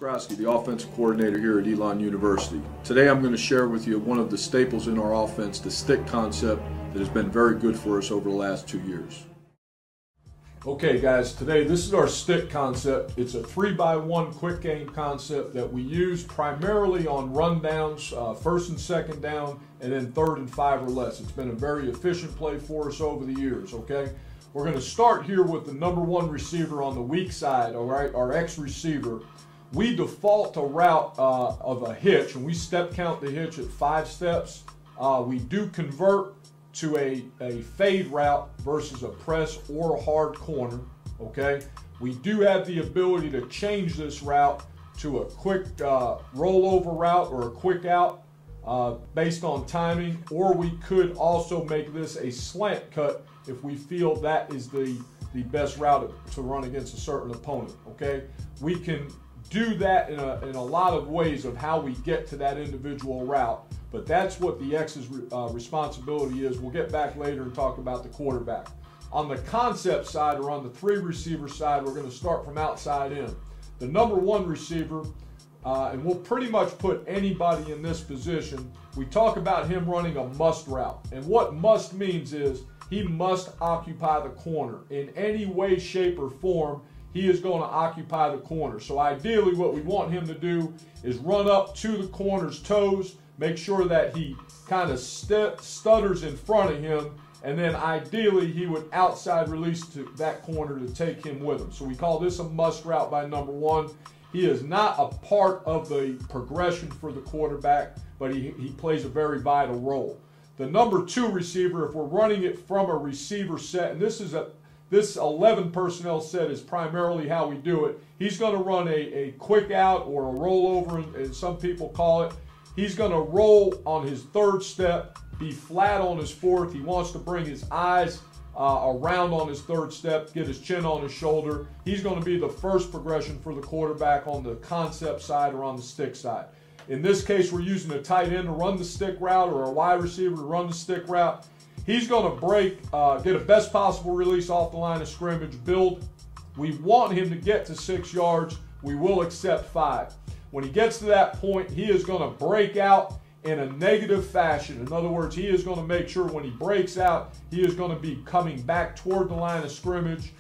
Skrosky, the offensive coordinator here at Elon University. Today I'm going to share with you one of the staples in our offense, the stick concept, that has been very good for us over the last 2 years. Okay guys, today this is our stick concept. It's a 3x1 quick game concept that we use primarily on rundowns, first and second down, and then 3rd and 5 or less. It's been a very efficient play for us over the years, okay? We're going to start here with the number 1 receiver on the weak side, all right, our X receiver. We default a route of a hitch, and we step count the hitch at 5 steps. We do convert to a fade route versus a press or a hard corner, okay? We do have the ability to change this route to a quick rollover route or a quick out based on timing, or we could also make this a slant cut if we feel that is the best route to run against a certain opponent, okay? We can do that in a lot of ways of how we get to that individual route, but that's what the X's responsibility is. We'll get back later and talk about the quarterback. On the concept side, or on the 3 receiver side, we're going to start from outside in. The number 1 receiver, and we'll pretty much put anybody in this position, we talk about him running a must route. And what must means is he must occupy the corner. In any way, shape, or form, he is going to occupy the corner. So ideally what we want him to do is run up to the corner's toes, make sure that he kind of stutters in front of him, and then ideally he would outside release to that corner to take him with him. So we call this a must route by number 1. He is not a part of the progression for the quarterback, but he plays a very vital role. The number 2 receiver, if we're running it from a receiver set, and this 11 personnel set is primarily how we do it. He's going to run a quick out or a rollover, as some people call it. He's going to roll on his 3rd step, be flat on his 4th. He wants to bring his eyes around on his 3rd step, get his chin on his shoulder. He's going to be the first progression for the quarterback on the concept side or on the stick side. In this case, we're using a tight end to run the stick route or a wide receiver to run the stick route. He's going to break, get a best possible release off the line of scrimmage, build. We want him to get to 6 yards. We will accept 5. When he gets to that point, he is going to break out in a negative fashion. In other words, he is going to make sure when he breaks out, he is going to be coming back toward the line of scrimmage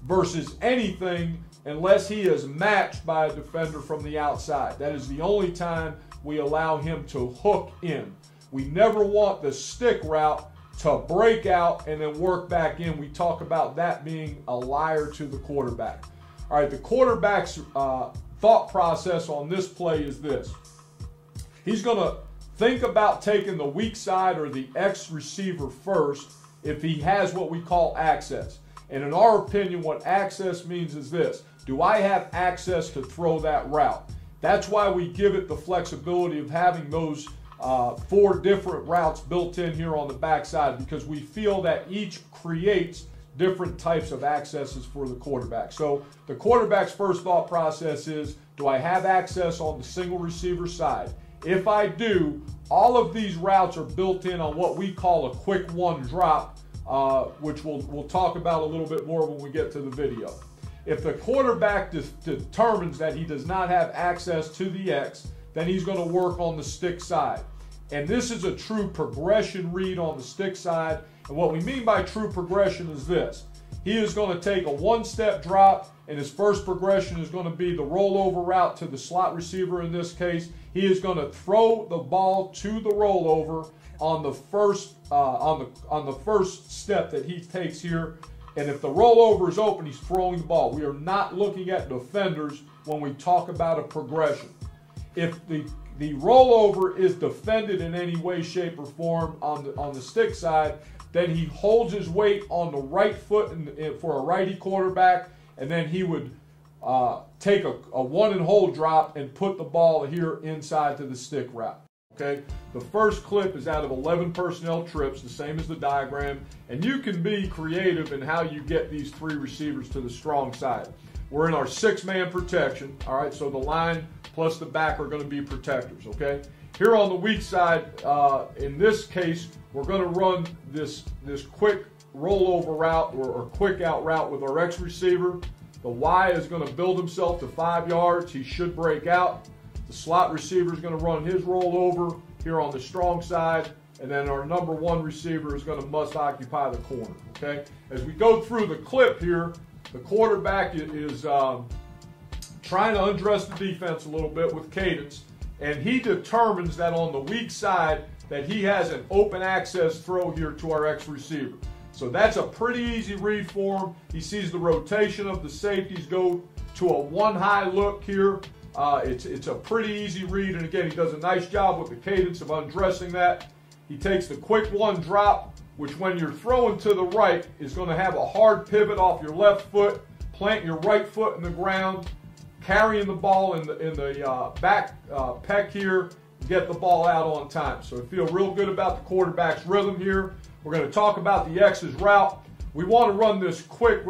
versus anything unless he is matched by a defender from the outside. That is the only time we allow him to hook in. We never want the stick route to break out and then work back in. We talk about that being a liar to the quarterback. All right, the quarterback's thought process on this play is this. He's going to think about taking the weak side or the X receiver first if he has what we call access. And in our opinion, what access means is this. Do I have access to throw that route? That's why we give it the flexibility of having those 4 different routes built in here on the backside, because we feel that each creates different types of accesses for the quarterback. So the quarterback's first thought process is, do I have access on the single receiver side? If I do, all of these routes are built in on what we call a quick 1 drop, which we'll talk about a little bit more when we get to the video. If the quarterback determines that he does not have access to the X, then he's going to work on the stick side. And this is a true progression read on the stick side. And what we mean by true progression is this. He is going to take a 1-step drop, and his first progression is going to be the rollover route to the slot receiver in this case. He is going to throw the ball to the rollover on the first on the first step that he takes here. And if the rollover is open, he's throwing the ball. We are not looking at defenders when we talk about a progression. If the rollover is defended in any way, shape, or form on the stick side, then he holds his weight on the right foot for a righty quarterback, and then he would take a 1-and-hold drop and put the ball here inside to the stick route. Okay, the first clip is out of 11 personnel trips, the same as the diagram, and you can be creative in how you get these 3 receivers to the strong side. We're in our 6-man protection, all right, so the line plus the back are going to be protectors, okay? Here on the weak side, in this case, we're going to run this quick rollover route or quick out route with our X receiver. The Y is going to build himself to 5 yards. He should break out. The slot receiver is going to run his rollover here on the strong side. And then our number 1 receiver is going to must occupy the corner. Okay? As we go through the clip here, the quarterback is trying to undress the defense a little bit with cadence. And he determines that on the weak side that he has an open access throw here to our X receiver. So that's a pretty easy read for him. He sees the rotation of the safeties go to a 1 high look here. It's a pretty easy read, and again, he does a nice job with the cadence of undressing that. He takes the quick 1 drop, which when you're throwing to the right is going to have a hard pivot off your left foot, plant your right foot in the ground, carrying the ball in the back pec here, get the ball out on time. So I feel real good about the quarterback's rhythm here. We're going to talk about the X's route. We want to run this quick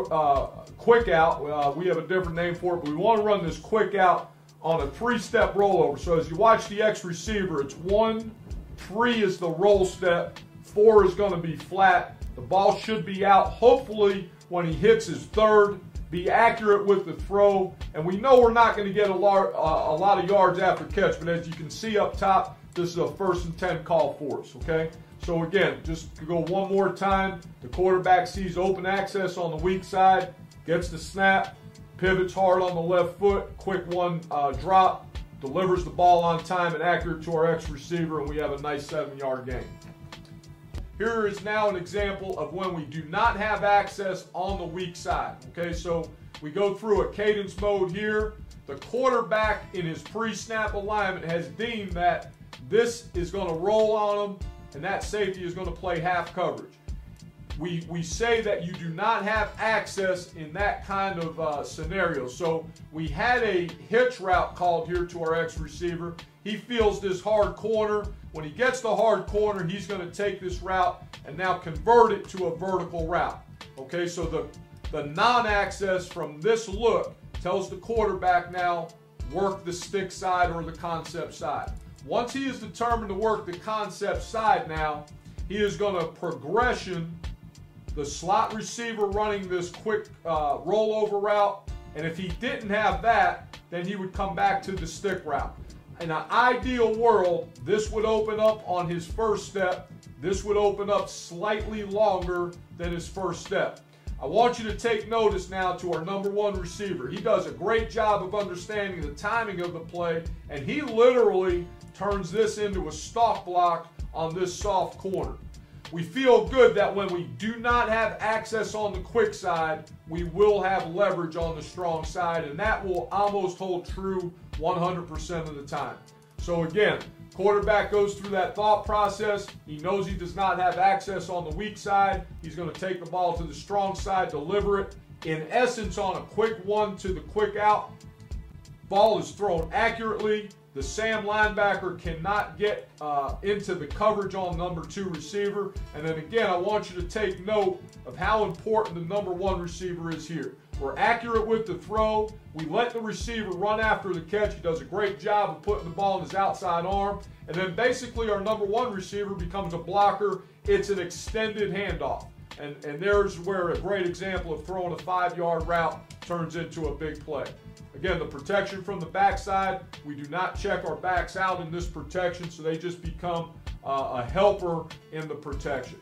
out. We have a different name for it, but we want to run this quick out on a 3-step rollover. So as you watch the X receiver, it's 1, 3 is the roll step, 4 is going to be flat. The ball should be out. Hopefully, when he hits his 3rd, be accurate with the throw. And we know we're not going to get a lot of yards after catch, but as you can see up top, this is a 1st and 10 call for us, okay? So again, just to go one more time, the quarterback sees open access on the weak side, gets the snap, pivots hard on the left foot, quick 1 drop, delivers the ball on time and accurate to our X receiver, and we have a nice 7-yard gain. Here is now an example of when we do not have access on the weak side. Okay, so we go through a cadence mode here. The quarterback in his pre-snap alignment has deemed that this is going to roll on him and that safety is going to play half coverage. We say that you do not have access in that kind of scenario. So we had a hitch route called here to our X receiver. He feels this hard corner. When he gets the hard corner, he's going to take this route and now convert it to a vertical route. Okay, so the non-access from this look tells the quarterback now work the stick side or the concept side. Once he is determined to work the concept side now, he is going to progression the slot receiver running this quick rollover route, and if he didn't have that, then he would come back to the stick route. In an ideal world, this would open up on his 1st step. This would open up slightly longer than his 1st step. I want you to take notice now to our number 1 receiver. He does a great job of understanding the timing of the play, and he literally turns this into a stalk block on this soft corner. We feel good that when we do not have access on the quick side, we will have leverage on the strong side, and that will almost hold true 100% of the time. So again, quarterback goes through that thought process. He knows he does not have access on the weak side. He's going to take the ball to the strong side, deliver it. In essence, on a quick 1 to the quick out, ball is thrown accurately. The Sam linebacker cannot get into the coverage on number 2 receiver. And then again, I want you to take note of how important the number 1 receiver is here. We're accurate with the throw. We let the receiver run after the catch. He does a great job of putting the ball in his outside arm. And then basically our number 1 receiver becomes a blocker. It's an extended handoff. And there's where a great example of throwing a 5-yard route turns into a big play. Again, the protection from the backside, we do not check our backs out in this protection, so they just become a helper in the protection.